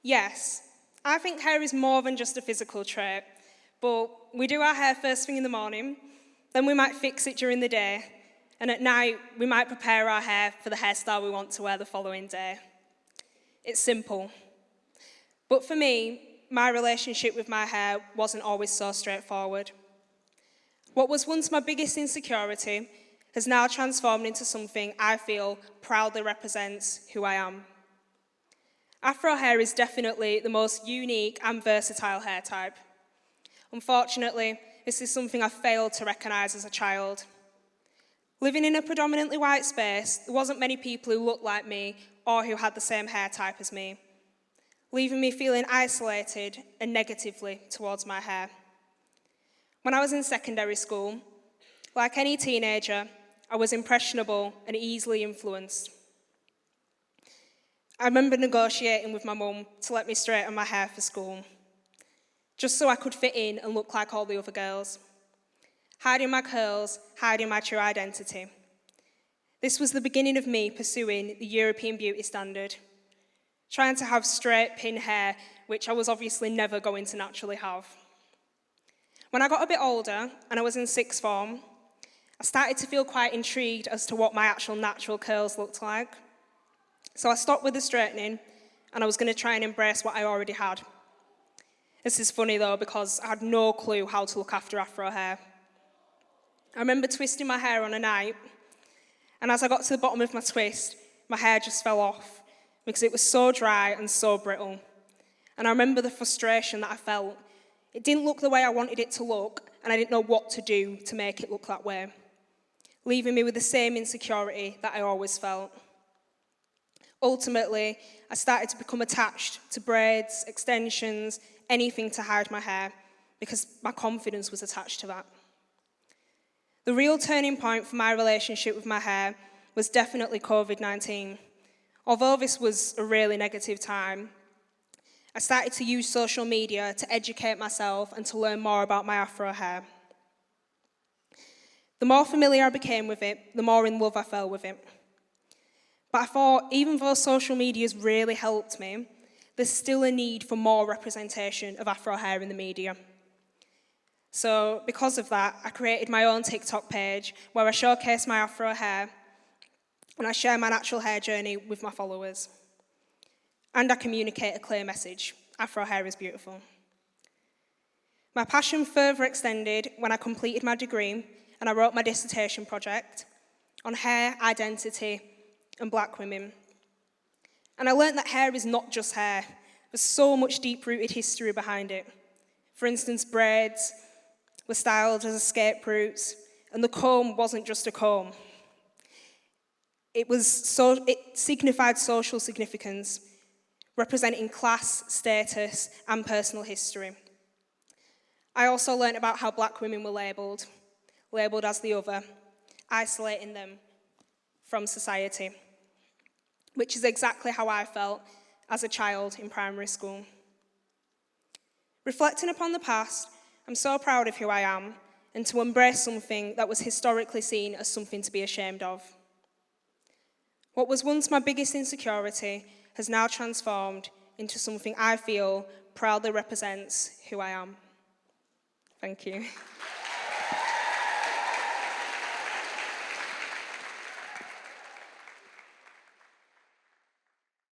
Yes, I think hair is more than just a physical trait, but we do our hair first thing in the morning, then we might fix it during the day, and at night we might prepare our hair for the hairstyle we want to wear the following day. It's simple. But for me, my relationship with my hair wasn't always so straightforward. What was once my biggest insecurity has now transformed into something I feel proudly represents who I am. Afro hair is definitely the most unique and versatile hair type. Unfortunately, this is something I failed to recognise as a child. Living in a predominantly white space, there wasn't many people who looked like me or who had the same hair type as me, leaving me feeling isolated and negatively towards my hair. When I was in secondary school, like any teenager, I was impressionable and easily influenced. I remember negotiating with my mum to let me straighten my hair for school, just so I could fit in and look like all the other girls. Hiding my curls, hiding my true identity. This was the beginning of me pursuing the European beauty standard, trying to have straight pin hair, which I was obviously never going to naturally have. When I got a bit older and I was in sixth form, I started to feel quite intrigued as to what my actual natural curls looked like. So I stopped with the straightening and I was going to try and embrace what I already had. This is funny though because I had no clue how to look after Afro hair. I remember twisting my hair on a night, and as I got to the bottom of my twist, my hair just fell off because it was so dry and so brittle. And I remember the frustration that I felt. It didn't look the way I wanted it to look, and I didn't know what to do to make it look that way, leaving me with the same insecurity that I always felt. Ultimately, I started to become attached to braids, extensions, anything to hide my hair, because my confidence was attached to that. The real turning point for my relationship with my hair was definitely COVID-19. Although this was a really negative time, I started to use social media to educate myself and to learn more about my Afro hair. The more familiar I became with it, the more in love I fell with it. But I thought, even though social media has really helped me, there's still a need for more representation of Afro hair in the media. So because of that, I created my own TikTok page where I showcase my Afro hair and I share my natural hair journey with my followers. And I communicate a clear message: Afro hair is beautiful. My passion further extended when I completed my degree and I wrote my dissertation project on hair, identity, and black women. And I learned that hair is not just hair. There's so much deep-rooted history behind it. For instance, braids were styled as escape routes, and the comb wasn't just a comb. It signified social significance, representing class, status, and personal history. I also learned about how black women were labelled as the other, isolating them from society, which is exactly how I felt as a child in primary school. Reflecting upon the past, I'm so proud of who I am and to embrace something that was historically seen as something to be ashamed of. What was once my biggest insecurity has now transformed into something I feel proudly represents who I am. Thank you.